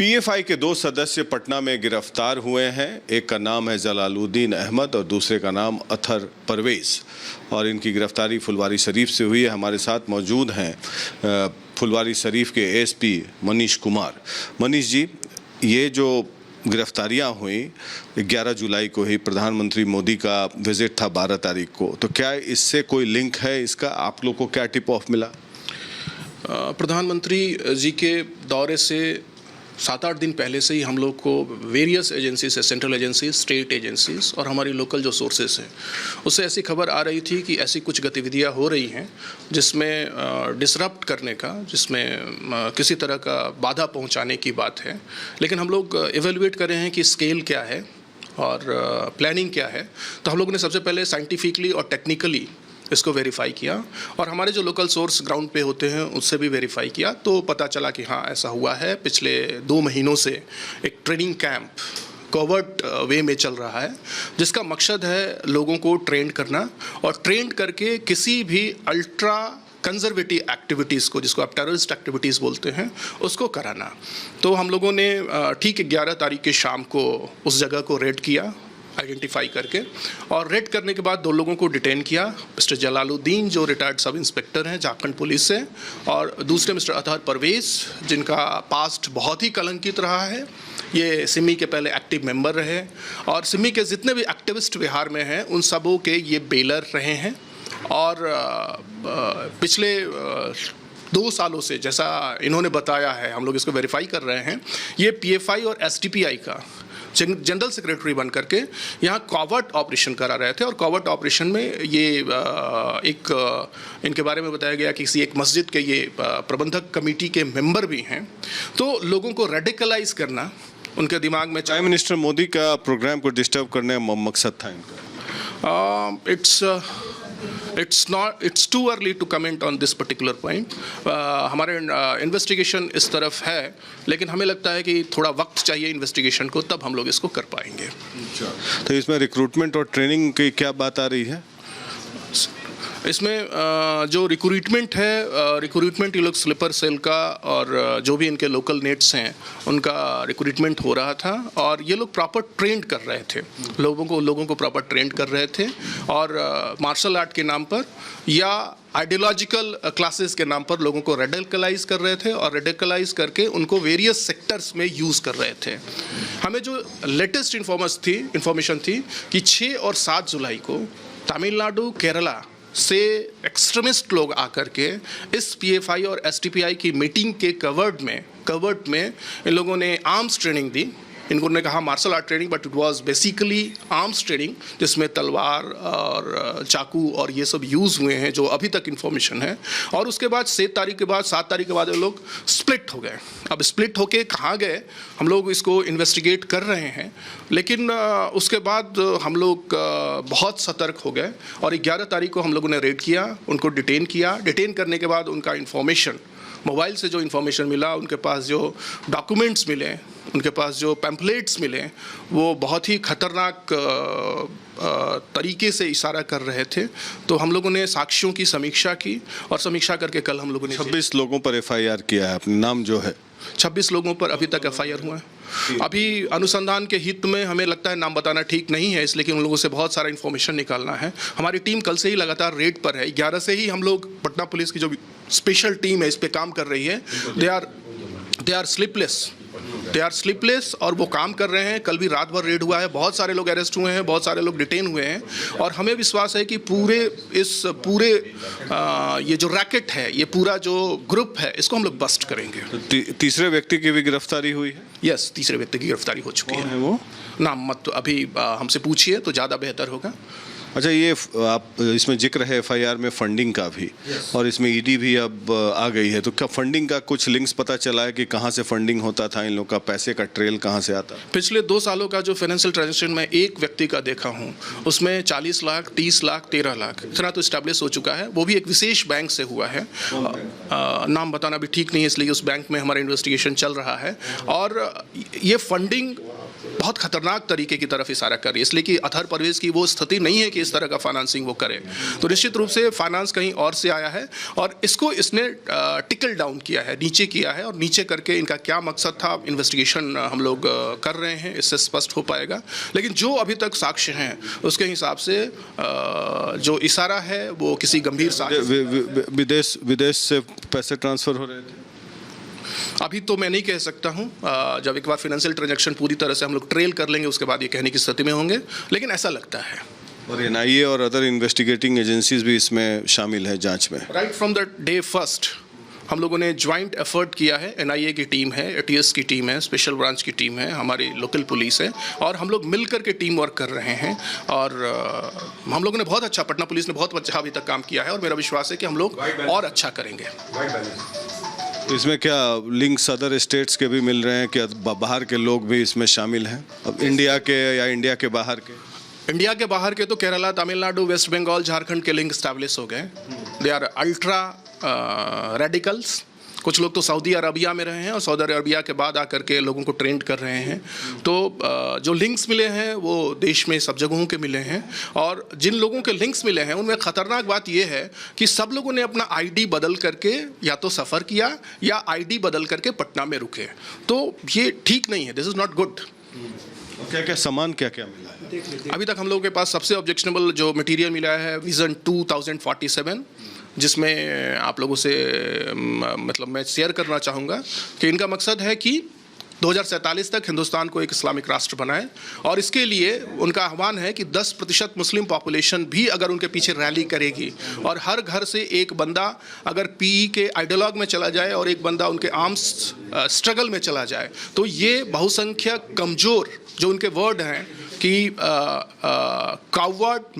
PFI के दो सदस्य पटना में गिरफ्तार हुए हैं। एक का नाम है जलालुद्दीन अहमद और दूसरे का नाम अतहर परवेज और इनकी गिरफ्तारी फुलवारी शरीफ से हुई है। हमारे साथ मौजूद हैं फुलवारी शरीफ के एसपी मनीष कुमार। मनीष जी, ये जो गिरफ्तारियां हुई 11 जुलाई को ही, प्रधानमंत्री मोदी का विजिट था 12 तारीख को, तो क्या इससे कोई लिंक है इसका? आप लोग को क्या टिप ऑफ मिला? प्रधानमंत्री जी के दौरे से 7-8 दिन पहले से ही हम लोग को वेरियस एजेंसीज है, सेंट्रल एजेंसीज, स्टेट एजेंसीज और हमारी लोकल जो सोर्सेस हैं, उससे ऐसी खबर आ रही थी कि ऐसी कुछ गतिविधियां हो रही हैं जिसमें डिसरप्ट करने का, जिसमें किसी तरह का बाधा पहुंचाने की बात है। लेकिन हम लोग इवेलुएट कर रहे हैं कि स्केल क्या है और प्लानिंग क्या है। तो हम लोगों ने सबसे पहले साइंटिफिकली और टेक्निकली इसको वेरीफाई किया और हमारे जो लोकल सोर्स ग्राउंड पे होते हैं उससे भी वेरीफाई किया, तो पता चला कि हाँ, ऐसा हुआ है। पिछले 2 महीनों से एक ट्रेनिंग कैंप कवर्ट वे में चल रहा है, जिसका मकसद है लोगों को ट्रेंड करना और ट्रेंड करके किसी भी अल्ट्रा कंजर्वेटिव एक्टिविटीज़ को, जिसको आप टेररिस्ट एक्टिविटीज़ बोलते हैं, उसको कराना। तो हम लोगों ने ठीक 11 तारीख की शाम को उस जगह को रेड किया, आइडेंटिफाई करके, और रेड करने के बाद 2 लोगों को डिटेन किया। मिस्टर जलालुद्दीन जो रिटायर्ड सब इंस्पेक्टर हैं झारखंड पुलिस से, और दूसरे मिस्टर अतहर परवेज जिनका पास्ट बहुत ही कलंकित रहा है। ये सिमी के पहले एक्टिव मेंबर रहे और सिमी के जितने भी एक्टिविस्ट बिहार में हैं उन सबों के ये बेलर रहे हैं। और पिछले 2 सालों से, जैसा इन्होंने बताया है, हम लोग इसको वेरीफाई कर रहे हैं, ये पीएफआई और एसडीपीआई का जनरल सेक्रेटरी बन करके यहाँ कॉवर्ट ऑपरेशन करा रहे थे। और कॉवर्ट ऑपरेशन में ये इनके बारे में बताया गया कि किसी एक मस्जिद के ये प्रबंधक कमेटी के मेंबर भी हैं। तो लोगों को रेडिकलाइज करना उनके दिमाग में। प्राइम मिनिस्टर मोदी का प्रोग्राम को डिस्टर्ब करने का मकसद था इनका? It's too early to comment on this particular point. हमारे इन्वेस्टिगेशन इस तरफ है, लेकिन हमें लगता है कि थोड़ा वक्त चाहिए इन्वेस्टिगेशन को, तब हम लोग इसको कर पाएंगे। तो इसमें रिक्रूटमेंट और ट्रेनिंग की क्या बात आ रही है? इसमें जो रिक्रूटमेंट है, रिक्रूटमेंट ये लोग स्लीपर सेल का और जो भी इनके लोकल नेट्स हैं उनका रिक्रूटमेंट हो रहा था और ये लोग प्रॉपर ट्रेंड कर रहे थे, लोगों को प्रॉपर ट्रेंड कर रहे थे और मार्शल आर्ट के नाम पर या आइडियोलॉजिकल क्लासेस के नाम पर लोगों को रेडिकलाइज कर रहे थे और रेडिकलाइज करके उनको वेरियस सेक्टर्स में यूज़ कर रहे थे। हमें जो लेटेस्ट इंफॉर्मेशन थी कि 6 और 7 जुलाई को तमिलनाडु, केरला से एक्सट्रीमिस्ट लोग आकर के इस पीएफआई और एसटीपीआई की मीटिंग के कवर्ट में इन लोगों ने आर्म्स ट्रेनिंग दी। इनको ने कहा martial art training, but it was basically arms training, जिसमें तलवार और चाकू और ये सब यूज़ हुए हैं, जो अभी तक इन्फॉर्मेशन है। और उसके बाद 7 तारीख के बाद ये लोग स्प्लिट हो गए। अब स्प्लिट होके कहाँ गए, हम लोग इसको इन्वेस्टिगेट कर रहे हैं, लेकिन उसके बाद हम लोग बहुत सतर्क हो गए और 11 तारीख को हम लोगों ने रेड किया, उनको डिटेन किया। डिटेन करने के बाद उनका इन्फॉर्मेशन, मोबाइल से जो इन्फॉर्मेशन मिला, उनके पास जो डॉक्यूमेंट्स मिले, उनके पास जो पैम्पलेट्स मिले, वो बहुत ही खतरनाक तरीके से इशारा कर रहे थे। तो हम लोगों ने साक्ष्यों की समीक्षा की और समीक्षा करके कल हम लोगों ने 26 लोगों पर एफआईआर किया है। अपने नाम जो है 26 लोगों पर अभी तक एफआईआर हुआ है। अभी अनुसंधान के हित में हमें लगता है नाम बताना ठीक नहीं है, इसलिए कि उन लोगों से बहुत सारा इन्फॉर्मेशन निकालना है। हमारी टीम कल से ही लगातार रेड पर है। 11 से ही हम लोग, पटना पुलिस की जो स्पेशल टीम है इस पे काम कर रही है। दे आर स्लीपलेस और वो काम कर रहे हैं। कल भी रात भर रेड हुआ है, बहुत सारे लोग अरेस्ट हुए हैं, बहुत सारे लोग डिटेन हुए हैं और हमें विश्वास है कि पूरे ये जो रैकेट है, ये पूरा जो ग्रुप है, इसको हम लोग बस्ट करेंगे। तो तीसरे व्यक्ति की भी गिरफ्तारी हुई है? यस, तीसरे व्यक्ति की गिरफ्तारी हो चुकी है। वो नाम मत अभी हमसे पूछिए तो ज़्यादा बेहतर होगा। अच्छा, ये आप इसमें जिक्र है एफआईआर में फंडिंग का भी, और इसमें ईडी भी अब आ गई है, तो क्या फंडिंग का कुछ लिंक्स पता चला है कि कहाँ से फंडिंग होता था, इन लोग का पैसे का ट्रेल कहाँ से आता? पिछले 2 सालों का जो फाइनेंशियल ट्रांजेक्शन मैं एक व्यक्ति का देखा हूँ, उसमें 40 लाख, 30 लाख, 13 लाख इतना तो इस्टेब्लिश हो चुका है। वो भी एक विशेष बैंक से हुआ है। नाम बताना भी ठीक नहीं है, इसलिए उस बैंक में हमारा इन्वेस्टिगेशन चल रहा है। और ये फंडिंग बहुत खतरनाक तरीके की तरफ इशारा कर रही है, इसलिए कि अतहर परवेज़ की वो स्थिति नहीं है कि इस तरह का फाइनेंसिंग वो करे। तो निश्चित रूप से फाइनेंस कहीं और से आया है और इसको इसने टिकल डाउन किया है, नीचे किया है, और नीचे करके इनका क्या मकसद था इन्वेस्टिगेशन हम लोग कर रहे हैं, इससे स्पष्ट हो पाएगा। लेकिन जो अभी तक साक्ष्य हैं उसके हिसाब से जो इशारा है वो किसी गंभीर विदेश से पैसे ट्रांसफ़र हो रहे थे? अभी तो मैं नहीं कह सकता हूं, जब एक बार फाइनेंशियल ट्रांजैक्शन पूरी तरह से हम लोग ट्रेल कर लेंगे उसके बाद ये कहने की स्थिति में होंगे, लेकिन ऐसा लगता है। और एनआईए और अदर इन्वेस्टिगेटिंग एजेंसीज भी इसमें शामिल है जांच में। Right from the day first हम लोगों ने ज्वाइंट एफर्ट किया है, एनआईए की टीम है, एटीएस की टीम है, स्पेशल ब्रांच की टीम है, हमारी लोकल पुलिस है, और हम लोग मिलकर के टीम वर्क कर रहे हैं। और हम लोगों ने बहुत अच्छा, पटना पुलिस ने बहुत अच्छा अभी तक काम किया है और मेरा विश्वास है कि हम लोग और अच्छा करेंगे। इसमें क्या लिंक्स अदर स्टेट्स के भी मिल रहे हैं कि बाहर के लोग भी इसमें शामिल हैं, अब इंडिया के या इंडिया के बाहर के? इंडिया के बाहर के तो केरला, तमिलनाडु, वेस्ट बंगाल, झारखंड के लिंक स्टैब्लिश हो गए। They are ultra radicals. कुछ लोग तो सऊदी अरबिया में रहे हैं और सऊदी अरबिया के बाद आकर के लोगों को ट्रेंड कर रहे हैं। तो जो लिंक्स मिले हैं वो देश में सब जगहों के मिले हैं, और जिन लोगों के लिंक्स मिले हैं उनमें ख़तरनाक बात ये है कि सब लोगों ने अपना आईडी बदल करके या तो सफ़र किया या आईडी बदल करके पटना में रुके। तो ये ठीक नहीं है, दिस इज़ नॉट गुड। क्या क्या सामान क्या क्या मिला है? अभी तक हम लोगों के पास सबसे ऑब्जेक्शनेबल जो मटेरियल मिला है विज़न 2047, जिसमें आप लोगों से मतलब मैं शेयर करना चाहूँगा कि इनका मकसद है कि 2047 तक हिंदुस्तान को एक इस्लामिक राष्ट्र बनाए, और इसके लिए उनका आह्वान है कि 10% मुस्लिम पॉपुलेशन भी अगर उनके पीछे रैली करेगी और हर घर से एक बंदा अगर पीई के आइडियोलॉग में चला जाए और एक बंदा उनके आर्म्स स्ट्रगल में चला जाए, तो ये बहुसंख्यक कमज़ोर जो उनके वर्ड हैं कि कावर्ड